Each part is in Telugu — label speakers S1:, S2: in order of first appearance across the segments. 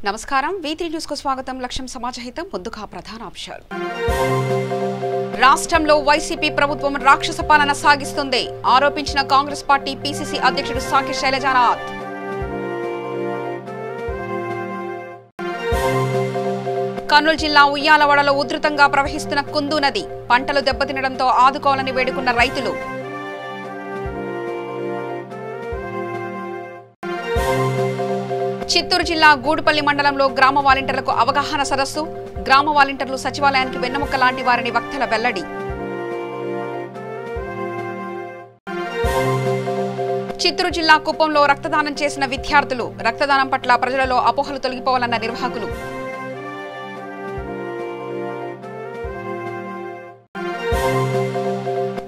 S1: నమస్కారం V3 న్యూస్ కు స్వాగతం. లక్ష్యం సమాజహితం. ముందుగా ప్రధాన అంశాలు. రాష్ట్రంలో వైసీపీ ప్రభుత్వం రాక్షస పాలన సాగిస్తుంది ఆరోపించిన కాంగ్రెస్ పార్టీ పిసిసి అధ్యక్షుడు సాకి శైలజానాథ్. కర్నూలు జిల్లా ఉయ్యాలవాడలో ఉధృతంగా ప్రవహిస్తున్న కుందు నది పంటలు దెబ్బతినడంతో ఆదుకోవాలని వేడుకున్న రైతులు. చిత్తూరు జిల్లా గూడుపల్లి మండలంలో గ్రామ వాలంటీర్లకు అవగాహన సదస్సు. గ్రామ వాలంటీర్లు సచివాలయానికి వెన్నెముక లాంటి వారిని వక్తల వెల్లడి. చిత్తూరు జిల్లా కుప్పంలో రక్తదానం చేసిన విద్యార్థులు. రక్తదానం పట్ల ప్రజలలో అపోహలు తొలగిపోవాలన్న నిర్వాహకులు.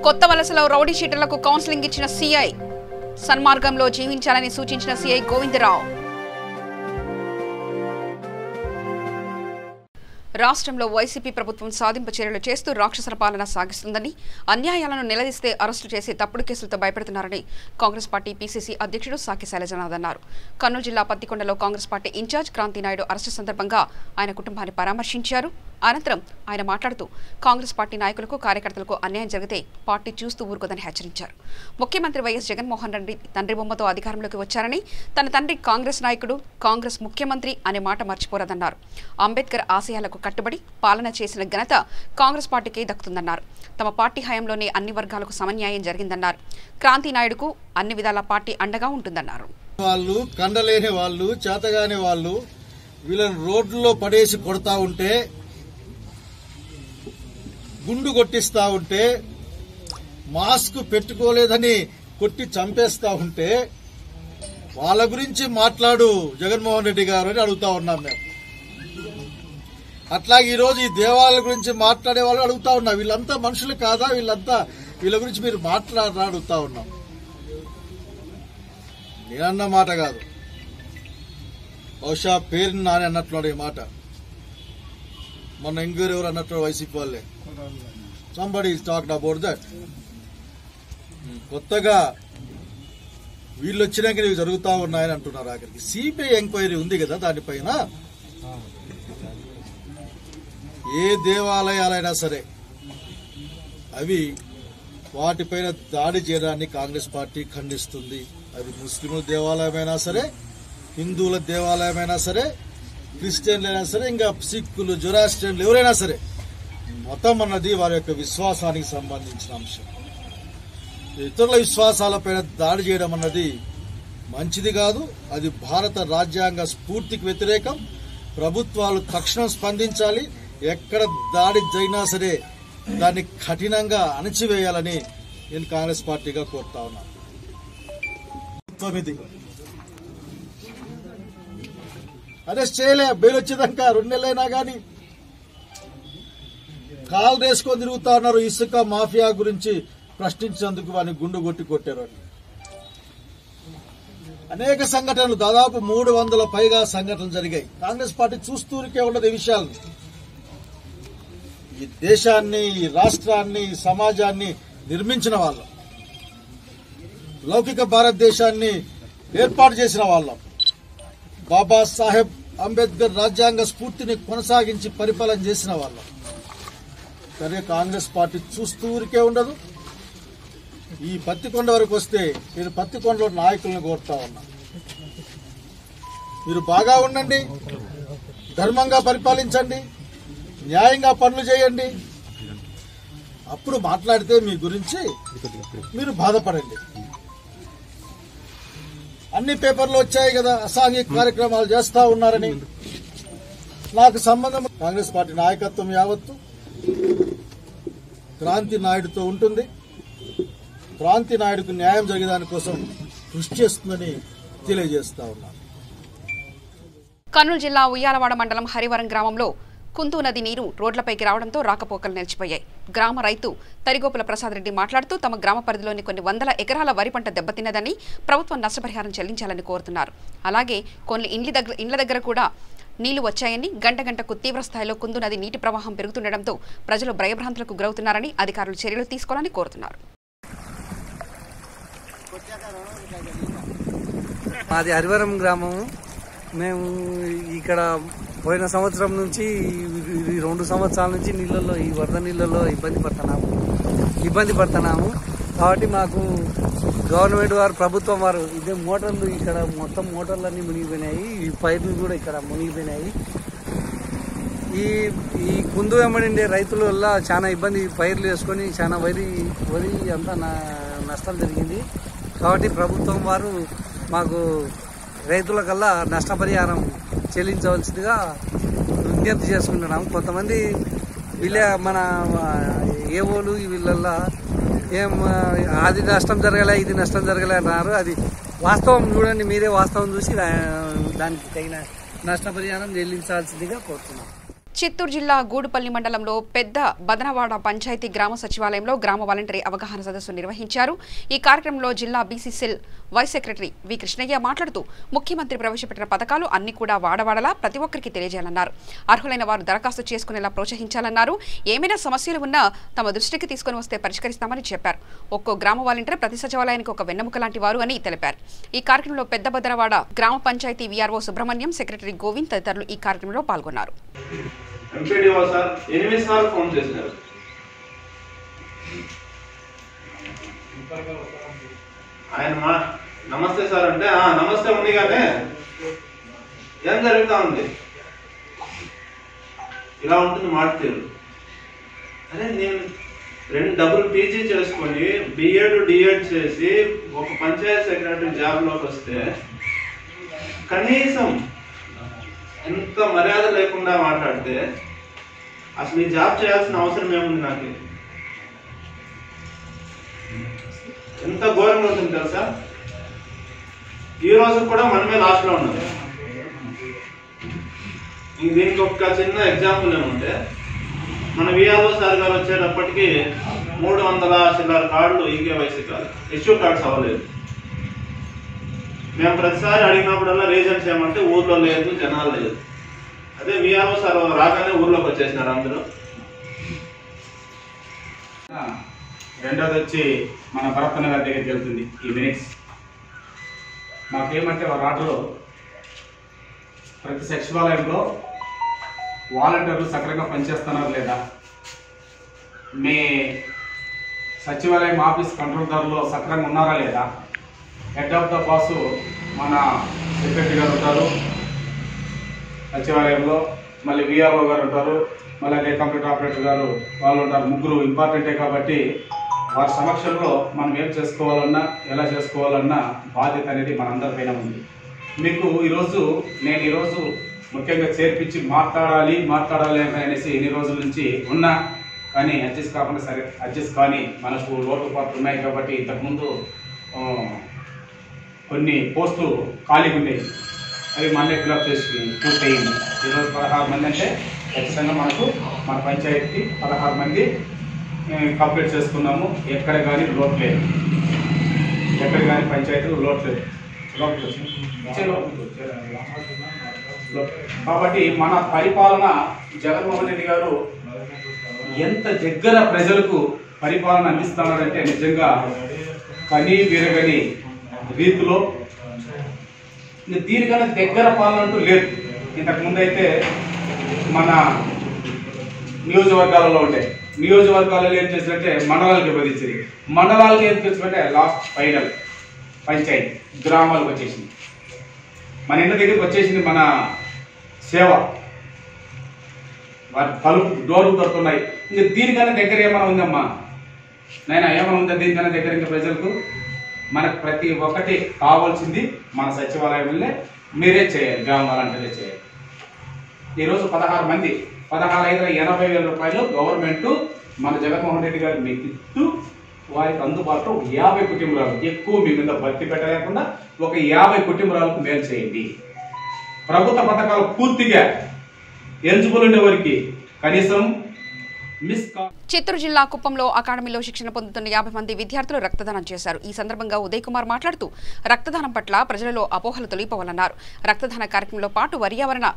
S1: కొత్త వలసలో రౌడీ షీటర్లకు కౌన్సిలింగ్ ఇచ్చిన సిఐ. సన్మార్గంలో జీవించాలని సూచించిన సిఐ గోవిందరావు. రాష్ట్రంలో వైసీపీ ప్రభుత్వం సాధింపు చర్యలు చేస్తూ రాక్షస పాలన సాగిస్తుందని, అన్యాయాలను నిలదీస్తే అరెస్టు చేసి తప్పుడు కేసులతో భయపెడుతున్నారని కాంగ్రెస్ పార్టీ పిసిసి అధ్యక్షుడు సాకి శైలజనాథ్ అన్నారు. కర్నూలు జిల్లా పత్తికొండలో Congress party incharge Kranthi Naidu arrest సందర్భంగా ఆయన కుటుంబాన్ని పరామర్శించారు. అనంతరం ఆయన మాట్లాడుతూ కాంగ్రెస్ పార్టీ నాయకులకు, కార్యకర్తలకు అన్యాయం జరిగితే పార్టీ చూస్తూ ఊరుకోదని హెచ్చరించారు. ముఖ్యమంత్రి వైఎస్ జగన్మోహన్ రెడ్డి తండ్రి బొమ్మతో అధికారంలోకి వచ్చారని, తన తండ్రి కాంగ్రెస్ నాయకుడు, కాంగ్రెస్ ముఖ్యమంత్రి అనే మాట మర్చిపోరదన్నారు. అంబేద్కర్ ఆశయాలకు కట్టుబడి పాలన చేసిన ఘనత కాంగ్రెస్ పార్టీకి దక్కుతుందన్నారు. తమ పార్టీ హయాంలోనే అన్ని వర్గాలకు సమన్యాయం జరిగిందన్నారు. క్రాంతి నాయుడుకు అన్ని విధాల పార్టీ అండగా ఉంటుందన్నారు.
S2: వాళ్ళు కండలేని వాళ్ళు, చేతగాని వాళ్ళు వీళ్ళని రోడ్లలో పడేసి కొడతా ఉంటే, గుండు కొట్టిస్తా ఉంటే, మాస్క్ పెట్టుకోలేదని కొట్టి చంపేస్తా ఉంటే వాళ్ళ గురించి మాట్లాడు జగన్మోహన్ రెడ్డి గారు అని అడుగుతా ఉన్నాం మేము. అట్లాగే ఈరోజు ఈ దేవాలయాల గురించి మాట్లాడే వాళ్ళు అడుగుతా ఉన్నాం. వీళ్ళంతా మనుషులు కాదా? వీళ్ళ గురించి మీరు మాట్లాడరా అడుగుతా ఉన్నాం. నేనన్న మాట కాదు, బహుశా పేరు నాని అన్నట్లు ఈ మాట. మొన్న ఎవరు అన్నట్లు వైసీపీ వాళ్ళే, సంబడి టాక్డ్ అబౌట్ దట్. కొత్తగా వీళ్ళు వచ్చినాక ఇవి జరుగుతా ఉన్నాయని అంటున్నారు. ఆఖరికి సిబిఐ ఎంక్వైరీ ఉంది కదా, దానిపైన ఏ దేవాలయాలైనా సరే అవి వాటిపైన దాడి చేయడాన్ని కాంగ్రెస్ పార్టీ ఖండిస్తుంది. అది ముస్లింల దేవాలయమైనా సరే, హిందువుల దేవాలయమైనా సరే, క్రిస్టియన్లైనా సరే, ఇంకా సిక్కులు, జొరాస్ట్రియన్లు ఎవరైనా సరే, మతం అన్నది వారి యొక్క విశ్వాసానికి సంబంధించిన అంశం. ఇతరుల విశ్వాసాలపైన దాడి చేయడం అన్నది మంచిది కాదు. అది భారత రాజ్యాంగ స్ఫూర్తికి వ్యతిరేకం. ప్రభుత్వాలు తక్షణం స్పందించాలి. ఎక్కడ దాడి జరిగినా సరే దాన్ని కఠినంగా అణచివేయాలని నేను కాంగ్రెస్ పార్టీగా కోరుతా ఉన్నాను. అరెస్ట్ చేయలే, బెయిల్ వచ్చేదాకా 2 నెలలైనా గానీ కాలు వేసుకొని తిరుగుతా ఉన్నారు. ఇసుక మాఫియా గురించి ప్రశ్నించేందుకు వారిని గుండు కొట్టారు. అనేక సంఘటనలు, దాదాపు 300 పైగా సంఘటనలు జరిగాయి. కాంగ్రెస్ పార్టీ చూస్తూరికే ఉండదు ఈ విషయాలు. ఈ దేశాన్ని, ఈ రాష్ట్రాన్ని, ఈ సమాజాన్ని నిర్మించిన వాళ్ళం, లౌకిక భారతదేశాన్ని ఏర్పాటు చేసిన వాళ్ళం, బాబాసాహెబ్ అంబేద్కర్ రాజ్యాంగ స్ఫూర్తిని కొనసాగించి పరిపాలన చేసిన వాళ్ళం. కానీ కాంగ్రెస్ పార్టీ చూస్తూ ఊరికే ఉండదు. ఈ పత్తికొండ వరకు వస్తే నేను పత్తికొండలో నాయకులను కోరుతా ఉన్నా, మీరు బాగా ఉండండి, ధర్మంగా పరిపాలించండి, న్యాయంగా పనులు చేయండి. అప్పుడు మాట్లాడితే మీ గురించి మీరు బాధపడండి. అన్ని పేపర్లు వచ్చాయి కదా, అసాంఘిక కార్యక్రమాలు చేస్తా ఉన్నారని. నాకు సంబంధం కాంగ్రెస్ పార్టీ నాయకత్వం యావత్తు క్రాంతి నాయుడుతో ఉంటుంది. క్రాంతి నాయుడుకు న్యాయం జరిగేదాని కోసం కృషి చేస్తుందని తెలియజేస్తా ఉన్నాను.
S1: కర్నూలు జిల్లా ఉయ్యాలవాడ మండలం హరివరం గ్రామంలో కుందు నది నీరు రోడ్లపైకి రావడంతో రాకపోకలు నిలిచిపోయాయి. గ్రామ రైతు తరిగోపుల ప్రసాద్ రెడ్డి మాట్లాడుతూ తమ గ్రామ పరిధిలోని కొన్ని వందల ఎకరాల వరి పంట దెబ్బతిన్నదని, ప్రభుత్వం నష్టపరిహారం చెల్లించాలని కోరుతున్నారు. అలాగే కొన్ని ఇండ్ల దగ్గర కూడా నీళ్లు వచ్చాయని, గంటకు తీవ్ర స్థాయిలో కుందు నది నీటి ప్రవాహం పెరుగుతుండటంతో ప్రజలు భయభ్రాంతులకు గురవుతున్నారని, అధికారులు చర్యలు తీసుకోవాలని కోరుతున్నారు.
S3: మాది హరివరం గ్రామము. మేము ఇక్కడ పోయిన సంవత్సరం నుంచి 2 సంవత్సరాల నుంచి నీళ్ళల్లో ఈ వరద నీళ్ళల్లో ఇబ్బంది పడుతున్నాము. కాబట్టి మాకు గవర్నమెంట్ వారు ప్రభుత్వం వారు ఇదే మోటార్లు ఇక్కడ మొత్తం మోటార్లన్నీ మునిగిపోయినాయి. ఈ పైర్లు కూడా ఇక్కడ మునిగిపోయినాయి. ఈ కుందు వెంబడిండే రైతుల వల్ల చాలా ఇబ్బంది, పైర్లు వేసుకొని చాలా వరి అంతా నష్టం జరిగింది. కాబట్టి ప్రభుత్వం వారు మాకు రైతుల కల్లా నష్టపరిహారం చెల్లించవలసిందిగా విజ్ఞప్తి చేసుకుంటున్నాము. కొంతమంది మన ఏవోలు వీళ్ళల్లో ఏం అది నష్టం జరగలే ఇది నష్టం జరగలే అన్నారు. అది వాస్తవం చూడండి, మీరే వాస్తవం చూసి దానికి తగిన నష్టపరిహారం చెల్లించాల్సిందిగా కోరుతున్నాం.
S1: చిత్తూరు జిల్లా గూడుపల్లి మండలంలో పెద్ద బదనవాడ పంచాయతీ గ్రామ సచివాలయంలో గ్రామ వాలంటరీ అవగాహన సదస్సు నిర్వహించారు. ఈ కార్యక్రమంలో జిల్లా BC cell vice secretary V Krishnaiah మాట్లాడుతూ ముఖ్యమంత్రి ప్రవేశపెట్టిన పథకాలు అన్ని కూడా వాడవాడలా ప్రతి ఒక్కరికి తెలియజేయాలన్నారు. అర్హులైన వారు దరఖాస్తు చేసుకునేలా ప్రోత్సహించాలన్నారు. ఏమైనా సమస్యలు ఉన్నా తమ దృష్టికి తీసుకుని వస్తే పరిష్కరిస్తామని చెప్పారు. ఒక్కో గ్రామ వాలంటీర్ ప్రతి సచివాలయానికి ఒక వెన్నెముక లాంటి వారు అని తెలిపారు. ఈ కార్యక్రమంలో పెద్ద బదనవాడ గ్రామ పంచాయతీ వీఆర్ఓ సుబ్రహ్మణ్యం, సెక్రటరీ గోవింద్ తదితరులు ఈ కార్యక్రమంలో పాల్గొన్నారు.
S4: ఎంపీడీఓ సార్ 8 సార్లు ఫోన్ చేసినారు. ఆయన నమస్తే సార్ అంటే నమస్తే ఉంది కానీ ఏం జరుగుతా ఉంది, ఇలా ఉంటుంది మాట తీరు. అదే నేను 2 డబుల్ పీజీ చేసుకొని బిఎడ్ డిఎడ్ చేసి ఒక పంచాయత్ సెక్రటరీ జాబ్లోకి వస్తే కనీసం ఎంత మర్యాద లేకుండా మాట్లాడితే అసలు ఈ జాబ్ చేయాల్సిన అవసరం ఏముంది? నాకు ఎంత ఘోరంగా ఉంటుంది తెలుసా. ఈ రోజు కూడా మనమే లాస్ట్లో ఉన్నది. దీనికి ఒక చిన్న ఎగ్జాంపుల్ ఏమంటే, మన విఆర్ఓ సార్ గారు వచ్చేటప్పటికి 300 చిల్లర కార్డులు ఈకేవైసీ కాదు, ఇష్యూ కార్డ్స్ అవ్వలేదు. మేము ప్రతిసారి అడిగినప్పుడల్లా రీజన్స్ ఏమంటే ఊర్లో లేదు, జనాలు లేదు. అదే విఆర్ఓ సార్ రాగానే ఊర్లోకి వచ్చేసినారు అందరూ.
S5: రెండోది వచ్చి మన భరతన్న గారి దగ్గరికి వెళ్తుంది ఈ మినిట్స్. మాకేమంటే రాటలో ప్రతి సచివాలయంలో వాలంటీర్లు సక్రమంగా పనిచేస్తున్నారు లేదా, మీ సచివాలయం ఆఫీస్ కంట్రోలర్లో సక్రమంగా ఉన్నారా లేదా, హెడ్ ఆఫ్ ద బాసు మన సెక్రటరీ గారు ఉంటారు సచివాలయంలో, మళ్ళీ విఆర్ఓ గారు ఉంటారు, మళ్ళీ అదే కంప్యూటర్ ఆపరేటర్ గారు వాళ్ళు ఉంటారు. ముగ్గురు ఇంపార్టెంటే కాబట్టి వారి సమక్షంలో మనం ఏం చేసుకోవాలన్నా ఎలా చేసుకోవాలన్నా బాధ్యత అనేది మనందరిపైన ఉంది. మీకు నేను ఈరోజు ముఖ్యంగా చేర్పించి మాట్లాడాలి అనేసి ఎన్ని రోజుల నుంచి ఉన్నా కానీ అడ్జస్ట్ కానీ మనకు లోటుపాట్లు ఉన్నాయి. కాబట్టి ఇంతకుముందు కొన్ని పోస్టులు ఖాళీగా ఉండేవి, అవి మళ్ళీ ఫిల్అప్ చేసి పూర్తయింది. ఈరోజు 16 మంది అంటే ఖచ్చితంగా మన పంచాయతీకి 16 మంది కంప్లీట్ చేసుకున్నాము. ఎక్కడ కానీ లోటు లేదు, ఎక్కడ కానీ పంచాయతీలు లోటు లేదు. కాబట్టి మన పరిపాలన జగన్మోహన్ రెడ్డి గారు ఎంత దగ్గర ప్రజలకు పరిపాలన అందిస్తున్నారంటే నిజంగా కనీ విరగని రీతిలో. దీనికన్నా దగ్గర పాలన అంటూ లేదు. ఇంతకుముందు అయితే మన నియోజకవర్గాలలో ఉంటాయి, నియోజకవర్గాలలో ఏం చేసినట్టే మండలాలకు విభజించింది, మండలాలకు ఏం చేసినట్టే లాస్ట్ ఫైనల్ పంచాయతీ గ్రామాలకు వచ్చేసింది, మన ఇంటి దగ్గరికి వచ్చేసింది. మన సేవ వారి తలుపు డోర్లు దొరుకుతున్నాయి. ఇంకా దీనికన్నా దగ్గర ఏమైనా ఉందమ్మా నైనా, ఏమైనా ఉందా దీనికన్నా దగ్గర? ఇంకా ప్రజలకు మనకు ప్రతి ఒక్కటి కావాల్సింది మన సచివాలయంలో మీరే చేయాలి, గ్రామ వాలంటీర్లే చేయాలి. ఈరోజు 16 మంది 16,80,000 రూపాయలు గవర్నమెంట్ మన జగన్మోహన్ రెడ్డి గారు మీకు ఇస్తూ వారికి అందుబాటులో 50 కుటుంబాలు ఎక్కువ మీ మీద భర్తీ పెట్టలేకుండా ఒక 50 కుటుంబాలకు మేలు చేయండి. ప్రభుత్వ పథకాలు పూర్తిగా ఎలిజిబుల్ ఉండే వారికి కనీసం
S1: చిత్తూరు జిల్లా కుప్పంలో అకాడమీలో శిక్షణ పొందుతున్న 50 మంది విద్యార్థులు రక్తదానం చేశారు. ఈ సందర్భంగా ఉదయ్ కుమార్ మాట్లాడుతూ రక్తదానం పట్ల ప్రజలలో అపోహలు తొలగిపోవాలన్నారు. రక్తదాన కార్యక్రమంలో పాటు పర్యావరణ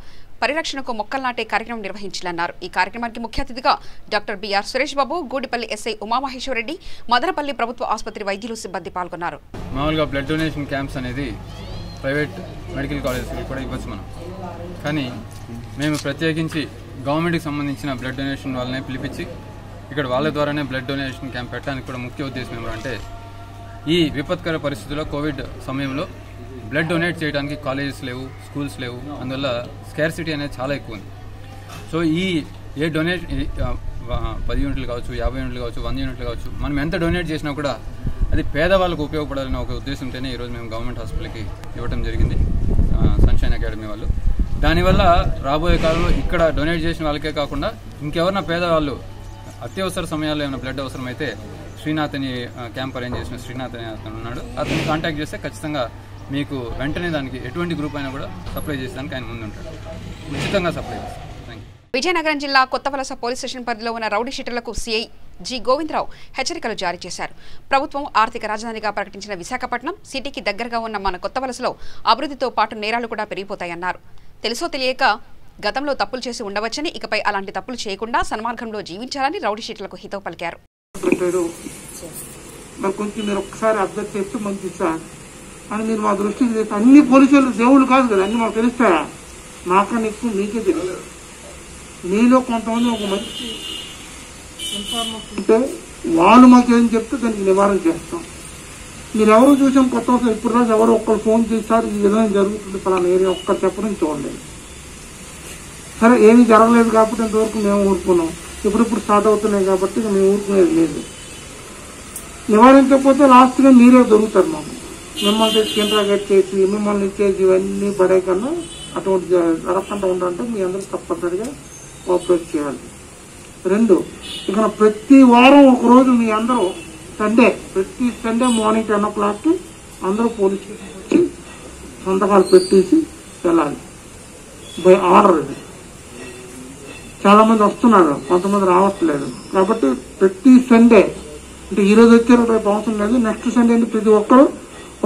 S1: పరిరక్షణకు మొక్కలు నాటే కార్యక్రమం నిర్వహించాలన్నారు. ఈ కార్యక్రమానికి ముఖ్య అతిథిగా doctor BR Suresh Babu, Gudipalli SI Uma Maheswara Reddy, Madanapalle ప్రభుత్వ ఆసుపత్రి వైద్యులు సిబ్బంది పాల్గొన్నారు.
S6: మామూలుగా బ్లడ్ డొనేషన్ క్యాంప్స్ అనేది ప్రైవేట్ మెడికల్ కాలేజెస్కి కూడా ఇవ్వచ్చు మనం. కానీ మేము ప్రత్యేకించి గవర్నమెంట్కి సంబంధించిన బ్లడ్ డొనేషన్ వాళ్ళనే పిలిపించి ఇక్కడ వాళ్ళ ద్వారానే బ్లడ్ డొనేషన్ క్యాంప్ పెట్టడానికి కూడా ముఖ్య ఉద్దేశం ఏమంటే ఈ విపత్కర పరిస్థితుల్లో కోవిడ్ సమయంలో బ్లడ్ డొనేట్ చేయడానికి కాలేజెస్ లేవు, స్కూల్స్ లేవు. అందువల్ల స్కేర్సిటీ అనేది చాలా ఎక్కువ ఉంది. సో ఏ డొనేట్ 10 యూనిట్లు కావచ్చు, 50 యూనిట్లు కావచ్చు, 100 యూనిట్లు కావచ్చు, మనం ఎంత డొనేట్ చేసినా కూడా అది పేదవాళ్ళకు ఉపయోగపడాలనే ఒక ఉద్దేశంతోనే ఈరోజు మేము గవర్నమెంట్ హాస్పిటల్కి ఇవ్వడం జరిగింది, సన్షైన్ అకాడమీ వాళ్ళు. దానివల్ల రాబోయే కాలంలో ఇక్కడ డొనేట్ చేసిన వాళ్ళకే కాకుండా ఇంకెవరన్నా పేదవాళ్ళు అత్యవసర సమయాల్లో ఏమైనా బ్లడ్ అవసరమైతే శ్రీనాథ్ అని క్యాంప్ అరేంజ్ చేసిన శ్రీనాథ్ అని అతను ఉన్నాడు, అతను కాంటాక్ట్ చేస్తే ఖచ్చితంగా మీకు వెంటనే దానికి ఎటువంటి గ్రూప్ అయినా కూడా సప్లై చేసేదానికి ఆయన ముందు ఉంటాడు, ఉచితంగా సప్లై చేస్తాం.
S1: విజయనగరం జిల్లా కొత్తవలస పోలీస్ స్టేషన్ పరిధిలో ఉన్న రౌడీ షీటర్లకు సిఐ జి గోవిందరావు హెచ్చరికలు జారీ చేశారు. ప్రభుత్వం ఆర్థిక రాజధానిగా ప్రకటించిన విశాఖపట్నం సిటీకి దగ్గరగా ఉన్న మన కొత్తవలసలో అభివృద్ధితో పాటు నేరాలు కూడా పెరిగిపోతాయన్నారు. తెలుసో తెలియక గతంలో తప్పులు చేసి ఉండవచ్చని, ఇకపై అలాంటి తప్పులు చేయకుండా సన్మార్గంలో జీవించాలని రౌడీ షీటర్లకు హితవు పలికారు.
S7: అని మీరు మా దృష్టికి చేస్తే అన్ని పోలీసులు దేవుళ్ళు కాదు కదా, అన్ని మాకు తెలుస్తాయా? నాకన్నా ఎక్కువ మీకే తెలుసు. మీలో కొంతమంది ఒక మంచి ఇన్ఫార్మేషన్ ఉంటే వాళ్ళు మాకేం చెప్తే దానికి నివారణ చేస్తాం. మీరు ఎవరు చూసాం కొత్త ఇప్పుడు రోజు ఎవరు ఒక్కరు ఫోన్ చేస్తారు ఈ విధంగా జరుగుతుంది ఫలానా ఏరియా ఒక్కరు చెప్పడం చూడలేదు. సరే ఏమీ జరగలేదు కాబట్టి ఇంతవరకు మేము ఊరుకున్నాం. ఇప్పుడు స్టార్ట్ అవుతున్నాయి కాబట్టి మేము ఊరుకునేది లేదు. నివారించకపోతే లాస్ట్గా మీరే దొరుకుతారు. మాకు మిమ్మల్ని ఇంట్రాగేట్ చేసి మిమ్మల్ని ఇచ్చేసి ఇవన్నీ పడే కన్నా అటువంటి జరగకుండా ఉండాలంటే మీ అందరూ తప్పనిసరిగా కోఆపరేట్ చేయాలి. 2, ఇక ప్రతి వారం ఒకరోజు మీ అందరూ ప్రతి సండే మార్నింగ్ 10 o'clock అందరూ పోలీస్ స్టేషన్ వచ్చి సంతకాలు పెట్టేసి వెళ్ళాలి. By order. ఇది చాలా మంది వస్తున్నారు, కొంతమంది రావట్లేదు. కాబట్టి ప్రతి సండే అంటే ఈరోజు వచ్చారు రేపు అవసరం లేదు, నెక్స్ట్ సండే ప్రతి ఒక్కరు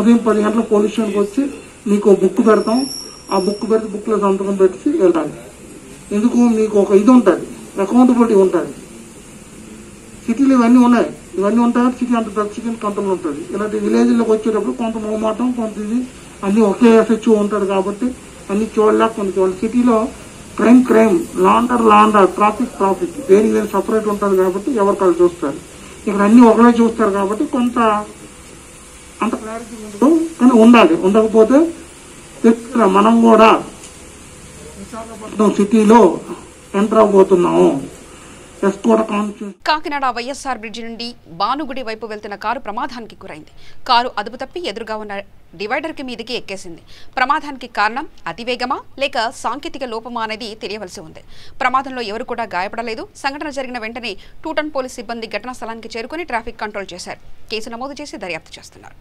S7: ఉదయం 10 గంటలకు పోలీస్ స్టేషన్కి వచ్చి మీకు బుక్ పెడతాం. ఆ బుక్ పెడితే బుక్లో సంతకం పెట్టి వెళ్ళాలి. ఎందుకు మీకు ఒక ఇది ఉంటుంది, అకౌంటబిలిటీ ఉంటుంది. సిటీలు ఇవన్నీ ఉన్నాయి, ఇవన్నీ ఉంటాయి. సిటీ అంత డ్రగ్స్ కంట్రోల్ ఉంటుంది. ఇలాంటి విలేజ్లోకి వచ్చేటప్పుడు కొంత మొహమాటం, కొంత ఇది అన్ని ఒకే ఎఫెక్టివ్ ఉంటుంది కాబట్టి అన్ని చూడలేక కొన్ని చూడాలి. సిటీలో క్రైమ్, లాండర్, ట్రాఫిక్ దేనికి సపరేట్ ఉంటుంది కాబట్టి ఎవరికాళ్ళు చూస్తారు. ఇక్కడ అన్ని ఒకరే చూస్తారు కాబట్టి కొంత అంత క్లారిటీ ఉండదు. కానీ ఉండాలి. ఉండకపోతే మనం కూడా విశాఖపట్నం సిటీలో ఎంటర్ అవబోతున్నాము.
S1: కాకినాడ వైఎస్ఆర్ బ్రిడ్జి నుండి బానుగుడి వైపు వెళ్తున్న కారు ప్రమాదానికి గురైంది. కారు అదుపు తప్పి ఎదురుగా ఉన్న డివైడర్ కి మీదకి ఎక్కేసింది. ప్రమాదానికి కారణం అతివేగమా లేక సాంకేతిక లోపమా అనేది తెలియవలసి ఉంది. ప్రమాదంలో ఎవరు కూడా గాయపడలేదు. సంఘటన జరిగిన వెంటనే టూటన్ పోలీస్ సిబ్బంది ఘటనా స్థలానికి చేరుకుని ట్రాఫిక్ కంట్రోల్ చేశారు. కేసు నమోదు చేసి దర్యాప్తు చేస్తున్నారు.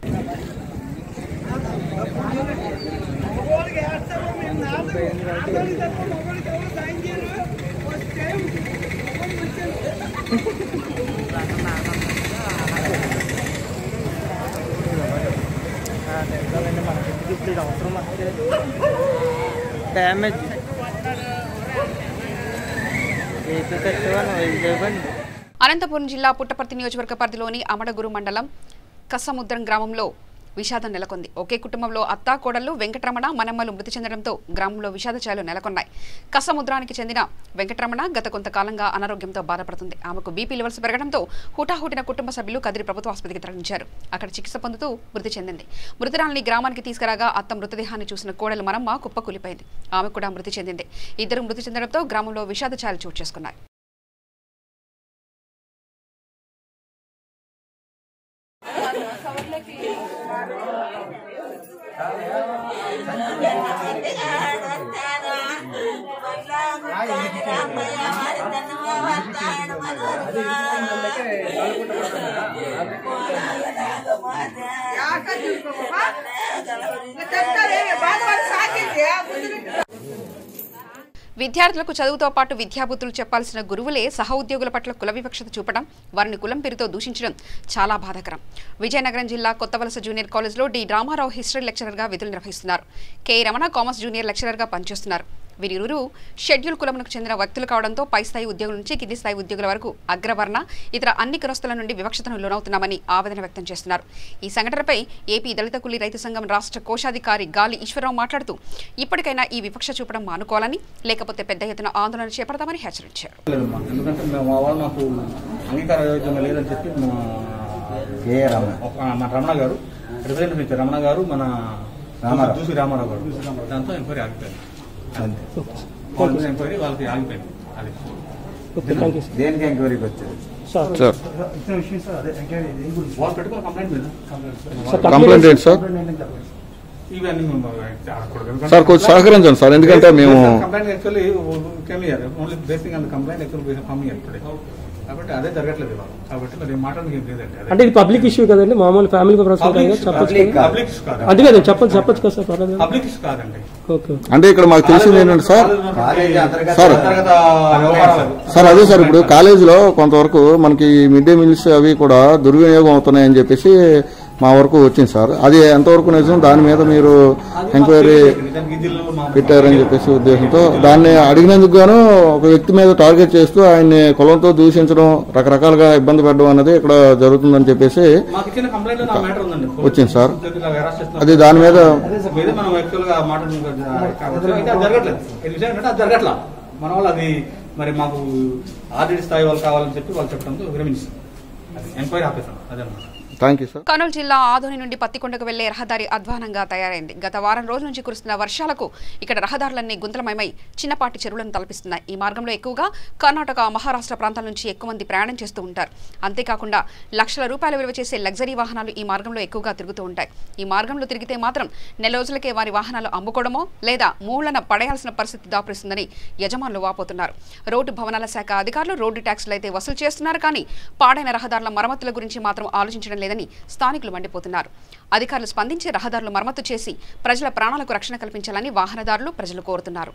S1: అనంతపురం జిల్లా పుట్టపర్తి నియోజకవర్గ పరిధిలోని అమడగురు మండలం కసముద్రం గ్రామంలో విషాదం నెలకొంది. ఒకే కుటుంబంలో అత్తా కోడళ్లు వెంకటరమణ మనమ్మలు మృతి చెందడంతో గ్రామంలో విషాద ఛాయలు నెలకొన్నాయి. కసముద్రానికి చెందిన వెంకటరమణ గత కొంతకాలంగా అనారోగ్యంతో బాధపడుతుంది. ఆమెకు బీపీ లెవెల్స్ పెరగడంతో హుటాహుటిన కుటుంబ సభ్యులు కదిరి ప్రభుత్వ ఆసుపత్రికి తరలించారు. అక్కడ చికిత్స పొందుతూ మృతి చెందింది. మృతురాలిని గ్రామానికి తీసుకురాగా అత్త మృతదేహాన్ని చూసిన కోడలు మనమ్మ కుప్పకూలిపోయింది. ఆమె కూడా మృతి చెందింది. ఇద్దరు మృతి చెందడంతో గ్రామంలో విషాద ఛాయలు చోటు చేసుకున్నాయి. విద్యార్థులకు చదువుతో పాటు విద్యాబుద్ధులు చెప్పాల్సిన గురువులే సహోద్యోగుల పట్ల కుల వివక్షత చూపడం, వారిని కులం పేరుతో దూషించడం చాలా బాధాకరం. విజయనగరం జిల్లా కొత్తవలస జూనియర్ కాలేజ్లో డి రామారావు హిస్టరీ లెక్చరర్గా విధులు నిర్వహిస్తున్నారు. కె రమణ కామర్స్ జూనియర్ లెక్చరర్గా పనిచేస్తున్నారు. వీరిరువురు షెడ్యూల్ కులములకు చెందిన వ్యక్తులు కావడంతో పై స్థాయి ఉద్యోగుల నుంచి కింది స్థాయి ఉద్యోగుల వరకు అగ్రవర్ణ ఇతర అన్ని కులస్తుల నుండి వివక్షతను లోనవుతున్నామని ఆవేదన వ్యక్తం చేస్తున్నారు. ఈ సంఘటనపై ఏపీ దళిత కూలీ రైతు సంఘం రాష్ట్ర కోశాధికారి గాలి ఈశ్వరరావు మాట్లాడుతూ ఇప్పటికైనా ఈ వివక్ష చూపడం మానుకోవాలని, లేకపోతే పెద్ద ఎత్తున ఆందోళన చేపడతామని హెచ్చరించారు.
S8: ఎందుకంటే మాకు అంగీకార యోజన లేదని చెప్పి మన రమణ గారు రిప్రజెంటేటివ్ ఇచ్చారు. రమణ గారు మన చూసి రామారావు గారు దాంతో ఎంక్వైరీ ఆగిపోయింది. అంతే ఎంక్వైరీ వాళ్ళకి ఆగిపోయింది. దేనికి ఎంక్వైరీకి వచ్చారు ఇచ్చిన విషయం సార్. అదే ఎంక్వైరీ వాళ్ళు పెట్టుకున్న కంప్లైంట్ మీద
S9: కంప్లైంట్ ఏంటి సార్?
S8: ఇవన్నీ
S9: సార్ కొంచెం సహకరించండి సార్, ఎందుకంటే మేము
S8: complaint actually only basing on complaint actual form today కాబట్టి అదే జరగట్లేదు ఇవాళ. కాబట్టి మరి మాట్లాడడానికి ఏం లేదండి.
S10: అంటే ఇది పబ్లిక్ ఇష్యూ కదండి, మామూలు ఫ్యామిలీ చెప్పచ్చు అంతే కదా, చెప్పచ్చు కదా సార్.
S8: పబ్లిక్ ఇష్యూ కాదండి.
S9: అంటే ఇక్కడ మాకు తెలిసింది ఏంటంటే సార్ అదే సార్, ఇప్పుడు కాలేజీలో కొంతవరకు మనకి మిడ్ డే మీల్స్ అవి కూడా దుర్వినియోగం అవుతున్నాయని చెప్పేసి మా వరకు వచ్చింది సార్. అది ఎంతవరకు నిజం, దాని మీద మీరు ఎంక్వైరీ పెట్టారని చెప్పేసి ఉద్దేశంతో దాన్ని అడిగినందుకు గాను ఒక వ్యక్తి మీద టార్గెట్ చేస్తూ ఆయన్ని కులంతో దూషించడం, రకరకాలుగా ఇబ్బంది పెట్టడం అనేది ఇక్కడ జరుగుతుందని చెప్పేసి వచ్చింది సార్. అది దాని మీద
S8: జరగట్లా మన వాళ్ళు అది మరి మాకు ఆర్డీ స్థాయి వాళ్ళు కావాలని చెప్పి వాళ్ళు చెప్పడంతో విరమించి ఎంక్వైరీ ఆపేసాం. అదే
S1: కర్నూలు జిల్లా ఆదోని నుండి పత్తికొండకు వెళ్లే రహదారి అధ్వానంగా తయారైంది. గత వారం రోజుల నుంచి కురుస్తున్న వర్షాలకు ఇక్కడ రహదారులన్నీ గుంతలమయమై చిన్నపాటి చెరువులను తలపిస్తున్నాయి. ఈ మార్గంలో ఎక్కువగా కర్ణాటక, మహారాష్ట్ర ప్రాంతాల నుంచి ఎక్కువ మంది ప్రయాణం చేస్తూ ఉంటారు. అంతేకాకుండా లక్షల రూపాయల విలువ చేసే లగ్జరీ వాహనాలు ఈ మార్గంలో ఎక్కువగా తిరుగుతూ ఉంటాయి. ఈ మార్గంలో తిరిగితే మాత్రం నెల రోజులకే వారి వాహనాలు అమ్ముకోవడమో లేదా మూలన పడేయాల్సిన పరిస్థితి దాపురిస్తుందని యజమానులు వాపోతున్నారు. రోడ్డు భవనాల శాఖ అధికారులు రోడ్డు ట్యాక్సులు అయితే వసూలు చేస్తున్నారు, కానీ పాడైన రహదారుల మరమ్మతుల గురించి మాత్రం ఆలోచించడం లేదని స్థానికులు మండిపోతున్నారు. అధికారులు స్పందించి రహదారులు మరమ్మతు చేసి ప్రజల ప్రాణాలకు రక్షణ కల్పించాలని వాహనదారులు, ప్రజలు కోరుతున్నారు.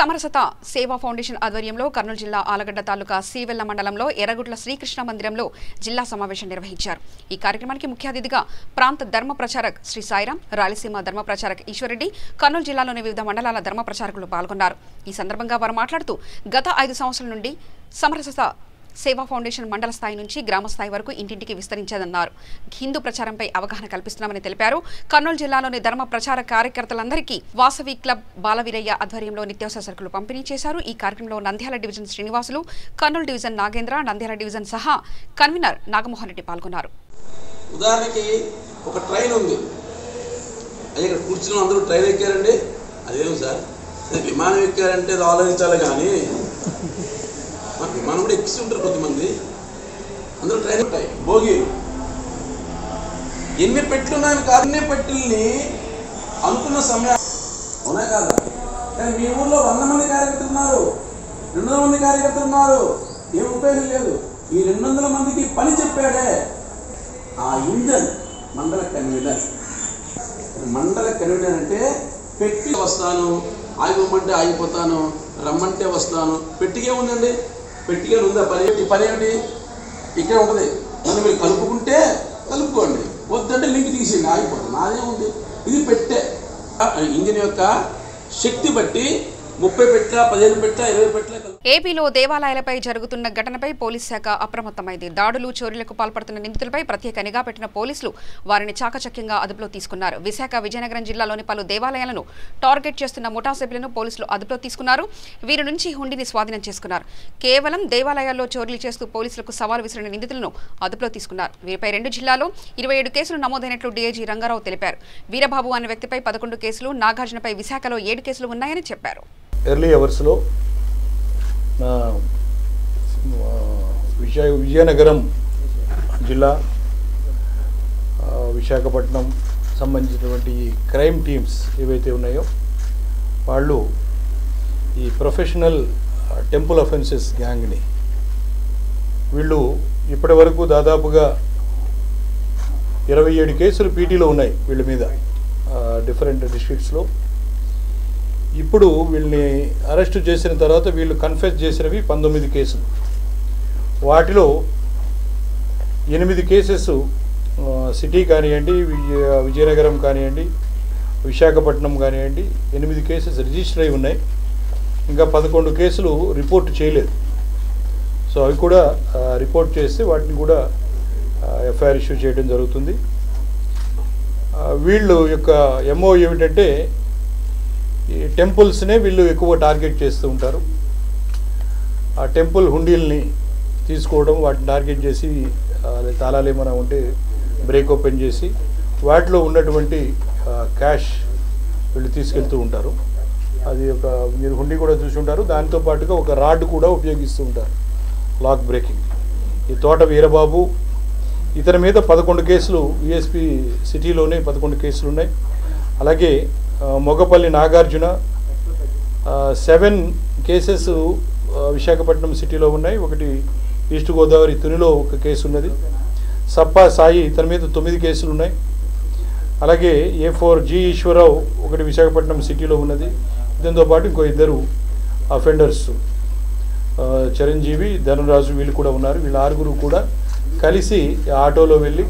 S1: సమరసత సేవా ఫౌండేషన్ ఆధ్వర్యంలో కర్నూలు జిల్లా ఆలగడ్డ తాలూకా సీవెల్ల మండలంలో ఎర్రగుట్ల శ్రీకృష్ణ మందిరంలో జిల్లా సమావేశం నిర్వహించారు. ఈ కార్యక్రమానికి ముఖ్య అతిథిగా ప్రాంత ధర్మ ప్రచారక్ శ్రీ సాయిరాం, రాయలసీమ ధర్మ ప్రచారక్ ఈశ్వరెడ్డి, కర్నూలు జిల్లాలోని వివిధ మండలాల ధర్మ ప్రచారకులు పాల్గొన్నారు. ఈ సందర్భంగా వారు మాట్లాడుతూ గత 5 సంవత్సరాల నుండి సమరసత సేవా ఫౌండేషన్ మండల స్థాయి నుంచి గ్రామ స్థాయి వరకు ఇంటింటికి విస్తరించేదన్నారు. హిందూ ప్రచారంపై అవగాహన కల్పిస్తున్నామని తెలిపారు. కర్నూలు జిల్లాలోని ధర్మ ప్రచార కార్యకర్తలందరికీ వాసవి క్లబ్ బాలవీరయ్య ఆధ్వర్యంలో నిత్యావసర సరుకులు పంపిణీ చేశారు. ఈ కార్యక్రమంలో Nandyal division Srinivasulu, Kurnool division Nagendra, Nandyal division సహా కన్వీనర్ నాగమోహన్ రెడ్డి పాల్గొన్నారు.
S11: ఉదాహరణకి ఒక ట్రైన్ ఉంది, అది ఇక్కడ కూర్చుని అందరూ ట్రైన్ ఎక్కారండి, అదేం సార్ విమానం ఎక్కారంటే ఆలోచించాలి, కానీ విమానం కూడా ఎక్కిస్తుంటారు కొంతమంది, అందరూ ట్రైన్ ఉంటాయి. భోగి ఎన్ని పెట్లు ఉన్నాయని కాదు, అన్ని పెట్టుల్ని అనుకున్న సమయం అవునా కాదా? కానీ మీ ఊర్లో 100 మంది కార్యకర్తలు ఉన్నారు, 200 మంది కార్యకర్తలు ఉన్నారు, ఏం ఉపయోగం లేదు. ఈ 200 మందికి పని చెప్పాడే ఆ ఇంజన్ మండల కన్వీనర్. మండల కన్వీనర్ అంటే పెట్టి వస్తాను, ఆగిపోమంటే ఆగిపోతాను, రమ్మంటే వస్తాను. పెట్టిగే ఉందండి, పెట్టిగా ఉందా పని ఏమిటి? ఇక్కడ ఉంటుంది, మనం మీరు కలుపుకుంటే కలుపుకోండి, వద్దంటే లింక్ తీసేయండి, ఆగిపోతుంది. నాదే ఉంది, ఇది పెట్టే ఇంజిన్ యొక్క శక్తి బట్టి 30 పెట్ట, 15 పెట్ట, 20 పెట్ట.
S1: ఏపీలో దేవాలయాలపై జరుగుతున్న ఘటనపై పోలీస్ శాఖ అప్రమత్తమైంది. దాడులు, చోరీలకు పాల్పడుతున్న నిందితులపై ప్రత్యేక నిఘా పెట్టిన పోలీసులు వారిని చాకచక్యంగా అదుపులో తీసుకున్నారు. విశాఖ, విజయనగరం జిల్లాలోని పలు దేవాలయాలను టార్గెట్ చేస్తున్న ముఠా సభ్యులను పోలీసులు అదుపులో తీసుకున్నారు. వీరి నుంచి హుండీని స్వాధీనం చేసుకున్నారు. కేవలం దేవాలయాల్లో చోరీలు చేస్తూ పోలీసులకు సవాల్ విసిరిన నిందితులను అదుపులో తీసుకున్నారు. వీరిపై 2 జిల్లాల్లో 27 కేసులు నమోదైనట్లు డీఐజీ రంగారావు తెలిపారు. వీరబాబు అనే వ్యక్తిపై 11 కేసులు, నాగార్జునపై విశాఖలో 7 కేసులు ఉన్నాయని చెప్పారు.
S12: ఎర్లీ అవర్స్లో విజయనగరం జిల్లా, విశాఖపట్నం సంబంధించినటువంటి క్రైమ్ టీమ్స్ ఏవైతే ఉన్నాయో వాళ్ళు ఈ ప్రొఫెషనల్ టెంపుల్ అఫెన్సెస్ గ్యాంగ్ని వీళ్ళు ఇప్పటి వరకు దాదాపుగా 27 కేసులు పీటీలో ఉన్నాయి వీళ్ళ మీద డిఫరెంట్ డిస్ట్రిక్ట్స్లో. ఇప్పుడు వీళ్ళని అరెస్ట్ చేసిన తర్వాత వీళ్ళు కన్ఫెస్ చేసినవి 19 కేసులు. వాటిలో 8 కేసెస్ సిటీ కానివ్వండి, విజయనగరం కానివ్వండి, విశాఖపట్నం కానివ్వండి, 8 కేసెస్ రిజిస్టర్ అయి ఉన్నాయి. ఇంకా 11 కేసులు రిపోర్ట్ చేయలేదు. సో అవి కూడా రిపోర్ట్ చేస్తే వాటిని కూడా ఎఫ్ఐఆర్ ఇష్యూ చేయడం జరుగుతుంది. వీళ్ళు యొక్క ఎంఓ ఏమిటంటే ఈ టెంపుల్స్నే వీళ్ళు ఎక్కువ టార్గెట్ చేస్తూ ఉంటారు. ఆ టెంపుల్ హుండీల్ని తీసుకోవడం, వాటిని టార్గెట్ చేసి తాళాలు ఏమైనా ఉంటే బ్రేక్ ఓపెన్ చేసి వాటిలో ఉన్నటువంటి క్యాష్ వీళ్ళు తీసుకెళ్తూ ఉంటారు. అది ఒక మీరు హుండీ కూడా చూసి ఉంటారు. దాంతో పాటుగా ఒక రాడ్ కూడా ఉపయోగిస్తూ ఉంటారు లాక్ బ్రేకింగ్. ఈ తోట వీరబాబు ఇతని మీద 11 కేసులు ఈఎస్పీ సిటీలోనే 11 కేసులు ఉన్నాయి. అలాగే మొగపల్లి నాగార్జున 7 కేసెస్ విశాఖపట్నం సిటీలో ఉన్నాయి. ఒకటి ఈస్ట్ గోదావరి తునిలో ఒక కేసు ఉన్నది. సప్పా సాయి ఇతని మీద 9 కేసులు ఉన్నాయి. అలాగే A4 జి ఈశ్వరరావు ఒకటి విశాఖపట్నం సిటీలో ఉన్నది. దీంతో పాటు ఇంకో 2 అఫెండర్స్ చిరంజీవి, ధనరాజు వీళ్ళు కూడా ఉన్నారు. వీళ్ళ 6 కూడా కలిసి ఆటోలో వెళ్ళి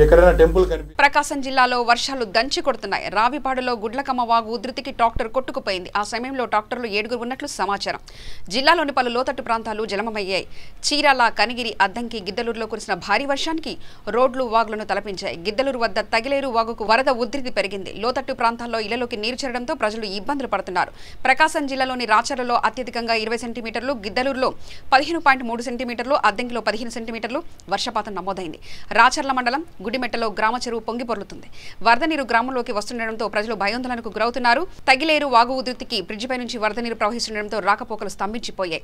S12: ఎక్కడైనా టెంపుల్ కనిపి.
S1: ప్రకాశం జిల్లాలో వర్షాలు దంచి కొడుతున్నాయి. రావిపాడులో గుడ్లకమ్మ వాగు ఉధృతికి ట్రాక్టర్ కొట్టుకుపోయింది. ఆ సమయంలో ట్రాక్టర్లు 7 ఉన్నట్లు సమాచారం. జిల్లాలోని పలు లోతట్టు ప్రాంతాలు జలమయ్యాయి. చీరాల, కనిగిరి, అద్దంకి, గిద్దలూరులో కురిసిన భారీ వర్షానికి రోడ్లు, వాగులను తలపించాయి. గిద్దలూరు వద్ద తగిలేరు వాగుకు వరద ఉధృతి పెరిగింది. లోతట్టు ప్రాంతాల్లో ఇళ్లలోకి నీరు చేరడంతో ప్రజలు ఇబ్బందులు పడుతున్నారు. ప్రకాశం జిల్లాలోని రాచర్లలో అత్యధికంగా 20 సెంటీమీటర్లు, గిద్దలూరులో 15.3 సెంటీమీటర్లు, అద్దంకిలో 15 సెంటీమీటర్లు వర్షపాతం నమోదైంది. రాచర్ల మండలం గుడిమెట్టలో గ్రామ చెరువు పొంగి పొర్లుతుంది. వరద నీరు గ్రామంలోకి వస్తుండటంతో ప్రజలు భయాందోళనకు గురవుతున్నారు. తగిలేరు వాగు ఉధృతికి బ్రిడ్జిపై నుంచి వరద నీరు ప్రవహిస్తుండటంతో రాకపోకలు స్తంభించిపోయాయి.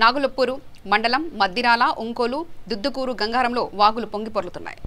S1: నాగులప్పూరు మండలం మద్దిరాల, ఒంకోలు, దుద్దుకూరు, గంగారంలో వాగులు పొంగి పొర్లుతున్నాయి.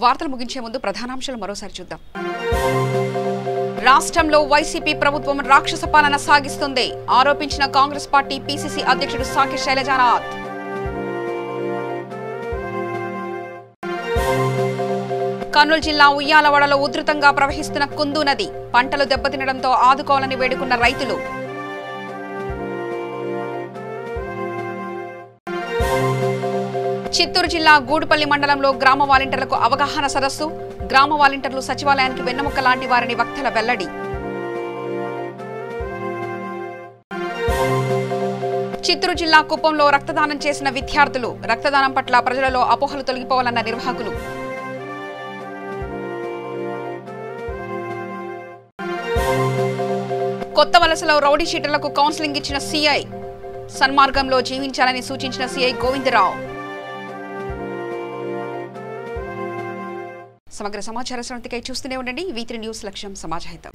S1: వార్తలు ముగించే ముందు ప్రధానాంశాలు మరోసారి చూద్దాం. రాష్ట్రంలో వైసీపీ ప్రభుత్వం రాక్షస పాలన సాగిస్తుంది ఆరోపించిన కాంగ్రెస్ పార్టీ పీసీసీ అధ్యక్షుడు సాకి శైలజానాథ్. కర్నూలు జిల్లా ఉయ్యాలవాడలో ఉధృతంగా ప్రవహిస్తున్న కుందు నది, పంటలు దెబ్బతినడంతో ఆదుకోవాలని వేడుకున్న రైతులు. చిత్తూరు జిల్లా గూడుపల్లి మండలంలో గ్రామ వాలంటీర్లకు అవగాహన సదస్సు, గ్రామ వాలంటీర్లు సచివాలయానికి వెన్నెముక లాంటి వారిని వక్తల వెల్లడి. చిత్తూరు జిల్లా కుప్పంలో రక్తదానం చేసిన విద్యార్థులు, రక్తదానం పట్ల ప్రజలలో అపోహలు తొలగిపోవాలన్న నిర్వాహకులు. కొత్త వలసలో రౌడీ షీటర్లకు కౌన్సిలింగ్ ఇచ్చిన సీఐ, సన్మార్గంలో జీవించాలని సూచించిన సీఐ గోవిందరావు. సమగ్ర సమాచార శ్రవంతికై చూస్తూనే ఉండండి. V3 న్యూస్, లక్ష్యం సమాజహితం.